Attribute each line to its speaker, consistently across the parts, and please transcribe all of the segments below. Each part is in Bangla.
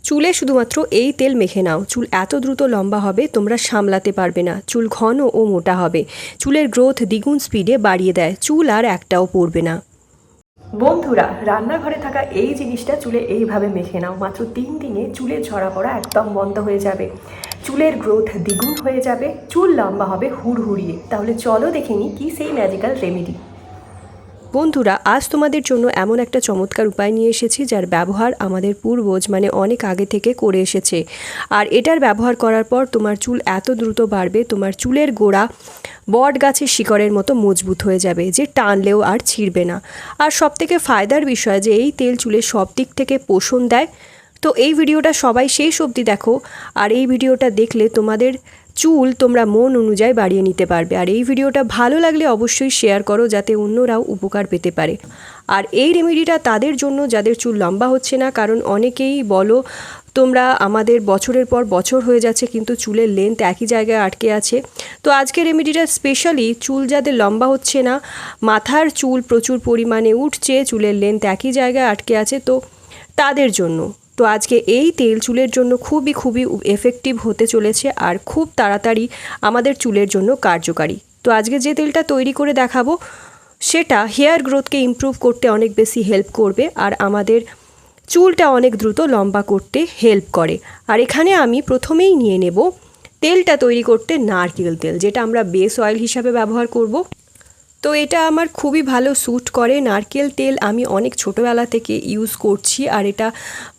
Speaker 1: চুলে শুধুমাত্র এই তেল মেখে নাও, চুল এত দ্রুত লম্বা হবে তোমরা সামলাতে পারবে না। চুল ঘন ও মোটা হবে, চুলের গ্রোথ দ্বিগুণ স্পিডে বাড়িয়ে দেয়, চুল আর একটাও পড়বে না। বন্ধুরা, রান্নাঘরে থাকা এই জিনিসটা চুলে এইভাবে মেখে নাও, মাত্র 3 দিনে চুলের ঝরা পড়া একদম বন্ধ হয়ে যাবে, চুলের গ্রোথ দ্বিগুণ হয়ে যাবে, চুল লম্বা হবে হুড়হুড়িয়ে। তাহলে চলো দেখে নিই কী সেই ম্যাজিক্যাল রেমেডি। বন্ধুরা, আজ তোমাদের জন্য এমন একটা চমৎকার উপায় নিয়ে এসেছি যার ব্যবহার আমাদের পূর্বজ অনেক আগে থেকে করে এসেছে। আর এটার ব্যবহার করার পর তোমার চুল এত দ্রুত বাড়বে, তোমার চুলের গোড়া বট গাছের শিকড়ের মতো মজবুত হয়ে যাবে, যে টানলেও আর ছিঁড়বে না। আর সবথেকে ফায়দার বিষয় যে এই তেল চুলের সব দিক থেকে পোষণ দেয়। তো এই ভিডিওটা সবাই শেষ অবধি দেখো, আর এই ভিডিওটা দেখলে তোমাদের চুল তোমরা মন অনুযায়ী বাড়িয়ে নিতে পারবে। আর এই ভিডিওটা ভালো লাগলে অবশ্যই শেয়ার করো, যাতে অন্যরাও উপকার পেতে পারে। আর এই রেমেডিটা তাদের জন্য যাদের চুল লম্বা হচ্ছে না, কারণ অনেকেই বলো তোমরা আমাদের বছরের পর বছর হয়ে যাচ্ছে কিন্তু চুলের লেন্থ একই জায়গায় আটকে আছে। তো আজকের রেমেডিটা স্পেশালি চুল যাদের লম্বা হচ্ছে না, মাথার চুল প্রচুর পরিমাণে উঠছে, চুলের লেন্থ একই জায়গায় আটকে আছে, তো তাদের জন্য। তো আজকে এই তেল চুলের জন্য খুবই এফেক্টিভ হতে চলেছে আর খুব তাড়াতাড়ি আমাদের চুলের জন্য কার্যকারী। তো আজকে যে তেলটা তৈরি করে দেখাবো সেটা হেয়ার গ্রোথকে ইমপ্রুভ করতে অনেক বেশি হেল্প করবে আর আমাদের চুলটা অনেক দ্রুত লম্বা করতে হেল্প করে। আর এখানে আমি প্রথমেই নিয়ে নেব তেলটা তৈরি করতে নারকেল তেল, যেটা আমরা বেস অয়েল হিসাবে ব্যবহার করব। তো এটা আমার খুবই ভালো স্যুট করে। নারকেল তেল আমি অনেক ছোটোবেলা থেকে ইউজ করছি আর এটা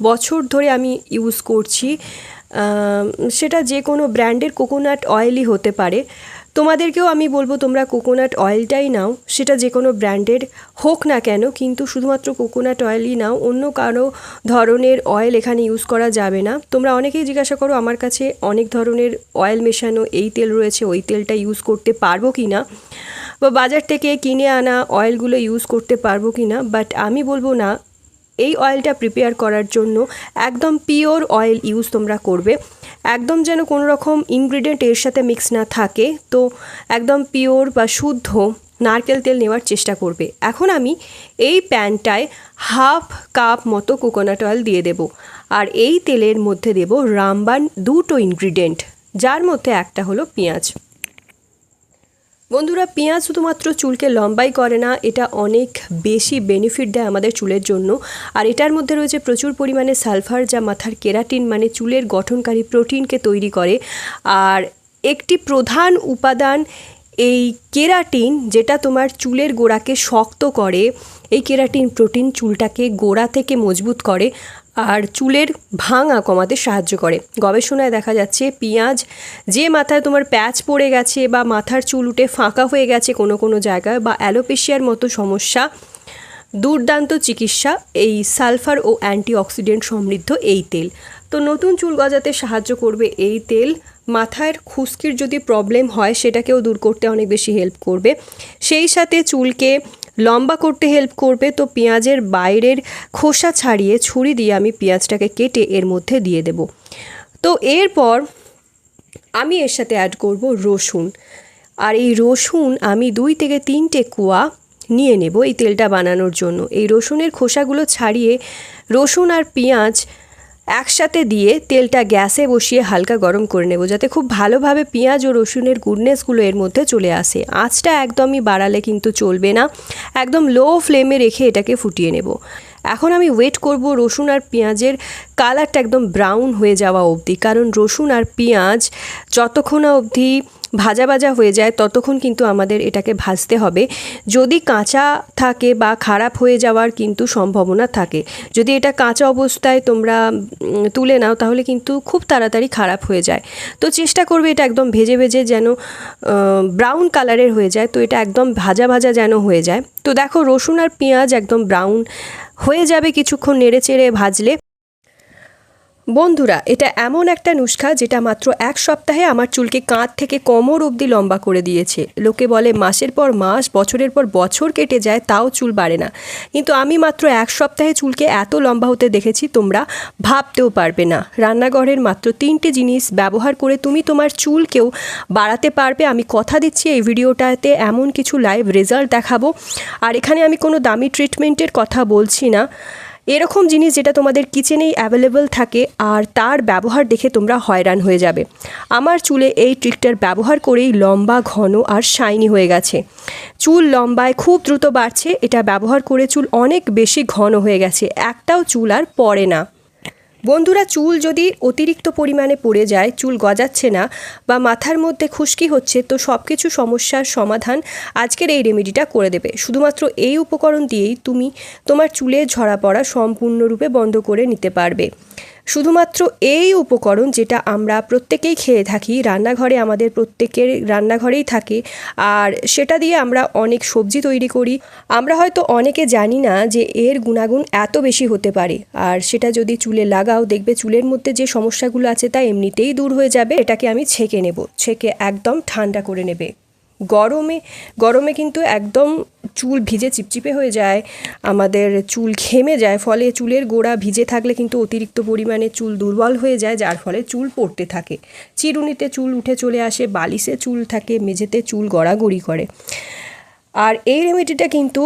Speaker 1: বছর ধরে আমি ইউজ করছি। সেটা যে কোনো ব্র্যান্ডের কোকোনাট অয়েলই হতে পারে। তোমাদেরকেও আমি বলবো তোমরা কোকোনাট অয়েলটাই নাও, সেটা যে কোনো ব্র্যান্ডের হোক না কেন, কিন্তু শুধুমাত্র কোকোনাট অয়েলই নাও, অন্য কারো ধরনের অয়েল এখানে ইউজ করা যাবে না। তোমরা অনেকেই জিজ্ঞাসা করো আমার কাছে অনেক ধরনের অয়েল মেশানো এই তেল রয়েছে, ওই তেলটা ইউজ করতে পারবো কি না, বা বাজার থেকে কিনে আনা অয়েলগুলো ইউজ করতে পারবো কি না। বাট আমি বলবো না, এই অয়েলটা প্রিপেয়ার করার জন্য একদম পিওর অয়েল ইউজ তোমরা করবে, একদম যেন কোনো রকম ইনগ্রিডিয়েন্ট এর সাথে মিক্স না থাকে। তো একদম পিওর বা শুদ্ধ নারকেল তেল নেওয়ার চেষ্টা করবে। এখন আমি এই প্যানটায় হাফ কাপ মতো কোকোনাট অয়েল দিয়ে দেব আর এই তেলের মধ্যে দেব রামবান 2টো ইনগ্রিডিয়েন্ট, যার মধ্যে একটা হলো পেঁয়াজ। বন্ধুরা, পেঁয়াজ শুধুমাত্র চুলকে লম্বাই করে না, এটা অনেক বেশি বেনিফিট দেয় আমাদের চুলের জন্য। আর এটার মধ্যে রয়েছে প্রচুর পরিমাণে সালফার, যা মাথার কেরাটিন চুলের গঠনকারী প্রোটিনকে তৈরি করে। আর একটি প্রধান উপাদান এই কেরাটিন, যেটা তোমার চুলের গোড়াকে শক্ত করে। এই কেরাটিন প্রোটিন চুলটাকে গোড়া থেকে মজবুত করে আর চুলের ভাঙা কমাতে সাহায্য করে। গবেষণায় দেখা যাচ্ছে পেঁয়াজ, যে মাথায় তোমার প্যাচ পড়ে গেছে বা মাথার চুল উঠে ফাঁকা হয়ে গেছে কোনো জায়গায়, বা অ্যালোপেশিয়ার মতো সমস্যা, দুর্দান্ত চিকিৎসা এই সালফার ও অ্যান্টিঅক্সিডেন্ট সমৃদ্ধ এই তেল। তো নতুন চুল গজাতে সাহায্য করবে এই তেল। মাথার খুশকির যদি প্রবলেম হয় সেটাকেও দূর করতে অনেক বেশি হেল্প করবে, সেই সাথে চুলকে লম্বা করতে হেল্প করবে। তো পেঁয়াজের বাইরের খোসা ছাড়িয়ে ছুরি দিয়ে আমি পেঁয়াজটাকে কেটে এর মধ্যে দিয়ে দেব। তো এরপর আমি এর সাথে অ্যাড করব রসুন। আর এই রসুন আমি 2 থেকে 3টে কোয়া নিয়ে নেব এই তেলটা বানানোর জন্য। এই রসুনের খোসাগুলো ছাড়িয়ে রসুন আর পেঁয়াজ একসাথে দিয়ে তেলটা গ্যাসে বসিয়ে হালকা গরম করে নেব, যাতে খুব ভালোভাবে পেঁয়াজ ও রসুনের গুডনেসগুলো এর মধ্যে চলে আসে। আঁচটা একদমই বাড়ালে কিন্তু চলবে না, একদম লো ফ্লেমে রেখে এটাকে ফুটিয়ে নেব। এখন আমি ওয়েট করব রসুন আর পেঁয়াজের কালারটা একদম ব্রাউন হয়ে যাওয়া অবধি, কারণ রসুন আর পেঁয়াজ যতক্ষণ অবধি ভাজা হয়ে যায় ততক্ষণ কিন্তু আমাদের এটাকে ভাজতে হবে। যদি কাঁচা থাকে বা খারাপ হয়ে যাওয়ার কিন্তু সম্ভাবনা থাকে, যদি এটা কাঁচা অবস্থায় তোমরা তুলে নাও তাহলে কিন্তু খুব তাড়াতাড়ি খারাপ হয়ে যায়। তো চেষ্টা করবে এটা একদম ভেজে যেন ব্রাউন কালারের হয়ে যায়। তো এটা একদম ভাজা যেন হয়ে যায়। তো দেখো রসুন আর পেঁয়াজ একদম ব্রাউন হয়ে যাবে কিছুক্ষণ নেড়ে চেড়ে ভাজলে। বন্ধুরা, এটা এমন একটা নুস্খা যেটা মাত্র 1 সপ্তাহে আমার চুলকে কাঁধ থেকে কোমর অবধি লম্বা করে দিয়েছে। লোকে বলে মাসের পর মাস, বছরের পর বছর কেটে যায় তাও চুল বাড়ে না, কিন্তু আমি মাত্র 1 সপ্তাহে চুলকে এত লম্বা হতে দেখেছি তোমরা ভাবতেও পারবে না। রান্নাঘরের মাত্র 3টে জিনিস ব্যবহার করে তুমি তোমার চুলকেও বাড়াতে পারবে। আমি কথা দিচ্ছি এই ভিডিওটাতে এমন কিছু লাইভ রেজাল্ট দেখাবো। আর এখানে আমি কোনো দামি ট্রিটমেন্টের কথা বলছি না, এরকম জিনিস যেটা তোমাদের কিচেনেই অ্যাভেলেবল থাকে আর তার ব্যবহার দেখে তোমরা হয়রান হয়ে যাবে। আমার চুলে এই ট্রিকটার ব্যবহার করেই লম্বা, ঘন আর শাইনি হয়ে গেছে। চুল লম্বায় খুব দ্রুত বাড়ছে, এটা ব্যবহার করে চুল অনেক বেশি ঘন হয়ে গেছে, একটাও চুল আর পড়ে না। বন্ধুরা, চুল যদি অতিরিক্ত পরিমাণে পড়ে যায়, চুল গজাচ্ছে না বা মাথার মধ্যে খুশকি হচ্ছে, তো সব কিছু সমস্যার সমাধান আজকের এই রেমেডিটা করে দেবে। শুধুমাত্র এই উপকরণ দিয়েই তুমি তোমার চুলে ঝরা পড়া সম্পূর্ণরূপে বন্ধ করে নিতে পারবে। শুধুমাত্র এই উপকরণ, যেটা আমরা প্রত্যেকেই খেয়ে থাকি, রান্নাঘরে আমাদের প্রত্যেকের রান্নাঘরেই থাকে, আর সেটা দিয়ে আমরা অনেক সবজি তৈরি করি। আমরা হয়তো অনেকে জানি না যে এর গুণাগুণ এত বেশি হতে পারে, আর সেটা যদি চুলে লাগাও, দেখবে চুলের মধ্যে যে সমস্যাগুলো আছে তা এমনিতেই দূর হয়ে যাবে। এটাকে আমি ছেঁকে নেব, ছেঁকে একদম ঠান্ডা করে নেবে। গরমে কিন্তু একদম চুল ভিজে চিপচিপে হয়ে যায়, আমাদের চুল ঘেমে যায়, ফলে চুলের গোড়া ভিজে থাকলে কিন্তু অতিরিক্ত পরিমাণে চুল দুর্বল হয়ে যায়, যার ফলে চুল পড়তে থাকে, চিরুনিতে চুল উঠে চলে আসে, বালিশে চুল থাকে, মেঝেতে চুল গড়াগড়ি করে। আর এই রেমেডিটা কিন্তু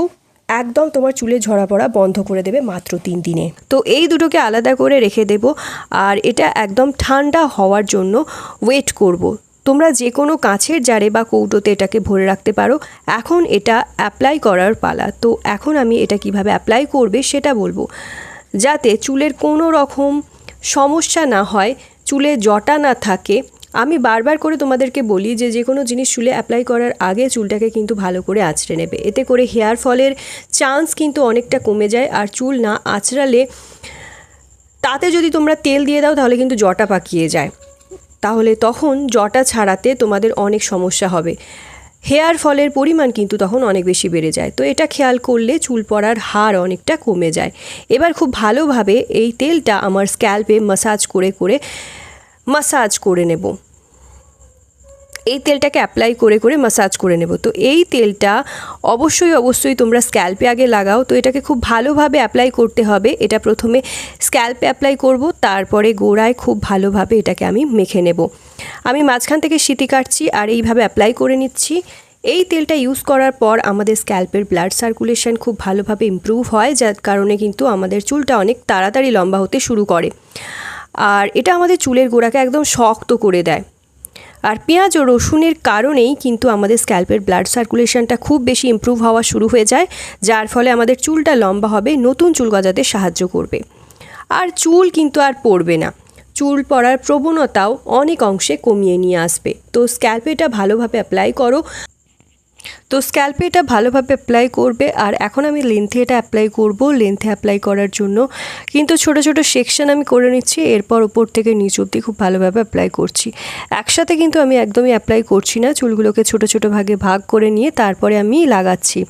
Speaker 1: একদম তোমার চুলে ঝরা পড়া বন্ধ করে দেবে মাত্র 3 দিনে। তো এই দুটোকে আলাদা করে রেখে দেব, আর এটা একদম ঠান্ডা হওয়ার জন্য ওয়েট করব। তোমরা যে কোনো কাঁচের জারে বা কৌটোতে এটাকে ভরে রাখতে পারো। এখন এটা অ্যাপ্লাই করার পালা। তো এখন আমি এটা কিভাবে অ্যাপ্লাই করবে সেটা বলবো, যাতে চুলের কোনো রকম সমস্যা না হয়, চুলে জটা না থাকে। আমি বারবার করে তোমাদেরকে বলি যে কোনো জিনিস চুলে অ্যাপ্লাই করার আগে চুলটাকে কিন্তু ভালো করে আঁচড়ে নেবে। এতে করে হেয়ার ফলের চান্স কিন্তু অনেকটা কমে যায়। আর চুল না আঁচড়ালে, তাতে যদি তোমরা তেল দিয়ে দাও তাহলে কিন্তু জটা পাকিয়ে যায়, তাহলে তখন জটা ছাড়াতে তোমাদের অনেক সমস্যা হবে, হেয়ার ফলের পরিমাণ কিন্তু তখন অনেক বেশি বেড়ে যায়। তো এটা খেয়াল করলে চুল পড়ার হার অনেকটা কমে যায়। এবার খুব ভালোভাবে এই তেলটা আমার স্ক্যাল্পে মাসাজ করে নেব। এই তেলটাকে অ্যাপ্লাই করে মাসাজ করে নেব। তো এই তেলটা অবশ্যই তোমরা স্ক্যাল্পে আগে লাগাও। তো এটাকে খুব ভালোভাবে অ্যাপ্লাই করতে হবে। এটা প্রথমে স্ক্যাল্পে অ্যাপ্লাই করব, তারপরে গোড়ায় খুব ভালোভাবে এটাকে আমি মেখে নেব। আমি মাঝখান থেকে সিঁতি কাটছি আর এইভাবে অ্যাপ্লাই করে নিচ্ছি। এই তেলটা ইউজ করার পর আমাদের স্ক্যাল্পের ব্লাড সার্কুলেশন খুব ভালোভাবে ইমপ্রুভ হয়, যার কারণে কিন্তু আমাদের চুলটা অনেক তাড়াতাড়ি লম্বা হতে শুরু করে। আর এটা আমাদের চুলের গোড়াকে একদম শক্ত করে দেয়। আর পেঁয়াজ ও রসুনের কারণেই কিন্তু আমাদের স্ক্যাল্পের ব্লাড সার্কুলেশনটা খুব বেশি ইমপ্রুভ হওয়া শুরু হয়ে যায়, যার ফলে আমাদের চুলটা লম্বা হবে, নতুন চুল গজাতে সাহায্য করবে। আর চুল কিন্তু আর পড়বে না, চুল পড়ার প্রবণতাও অনেক অংশে কমিয়ে নিয়ে আসবে। তো স্ক্যাল্পে এটা ভালোভাবে অ্যাপ্লাই করবে। আর এখন আমি লেন্থে এটা অ্যাপ্লাই করব। লেন্থে অ্যাপ্লাই করার জন্য কিন্তু ছোট সেকশন আমি করে নিচ্ছি, এরপর ওপর থেকে নিচ অবধি খুব ভালোভাবে অ্যাপ্লাই করছি। একসাথে কিন্তু আমি একদমই অ্যাপ্লাই করছি না, চুলগুলোকে ছোট ভাগে ভাগ করে নিয়ে তারপরে আমি লাগাচ্ছি।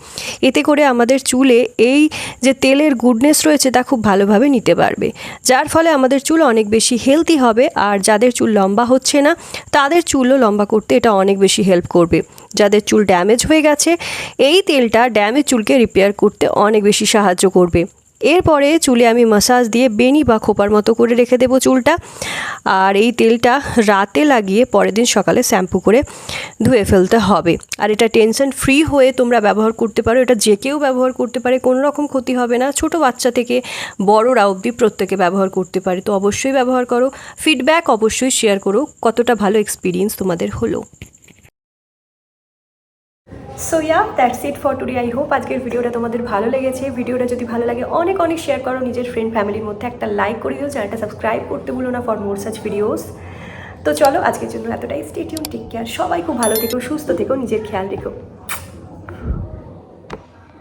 Speaker 1: এতে করে আমাদের চুলে এই যে তেলের গুডনেস রয়েছে তা খুব ভালোভাবে নিতে পারবে, যার ফলে আমাদের চুল অনেক বেশি হেলদি হবে। আর যাদের চুল লম্বা হচ্ছে না তাদের চুলও লম্বা করতে এটা অনেক বেশি হেল্প করবে। যাদের চুল ড্যামেজ হয়ে গেছে, এই তেলটা ড্যামেজ চুলকে রিপেয়ার করতে অনেক বেশি সাহায্য করবে। এরপরে চুলে আমি মাসাজ দিয়ে বেনি বা খোপার মতো করে রেখে দেবো চুলটা। আর এই তেলটা রাতে লাগিয়ে পরের দিন সকালে শ্যাম্পু করে ধুয়ে ফেলতে হবে। আর এটা টেনশন ফ্রি হয়ে তোমরা ব্যবহার করতে পারো, এটা যে কেউ ব্যবহার করতে পারে, কোনো রকম ক্ষতি হবে না। ছোট বাচ্চা থেকে বড়রা অবধি প্রত্যেকে ব্যবহার করতে পারে। তো অবশ্যই ব্যবহার করো, ফিডব্যাক অবশ্যই শেয়ার করো কতটা ভালো এক্সপিরিয়েন্স তোমাদের হলো। So that's it for today. I hope আজকের ভিডিওটা তোমাদের ভালো লেগেছে। ভিডিওটা যদি ভালো লাগে অনেক শেয়ার করো, নিজের ফ্রেন্ড ফ্যামিলির মধ্যে একটা লাইক করে দিও, চ্যানেলটা সাবস্ক্রাইব করতে ভুলো না ফর মোর সাচ ভিডিওস। তো চলো আজকের জন্য এতটাই। স্টে টিউন, টেক কেয়ার, সবাই খুব ভালো থেকো, সুস্থ থেকো, নিজের খেয়াল রেখো।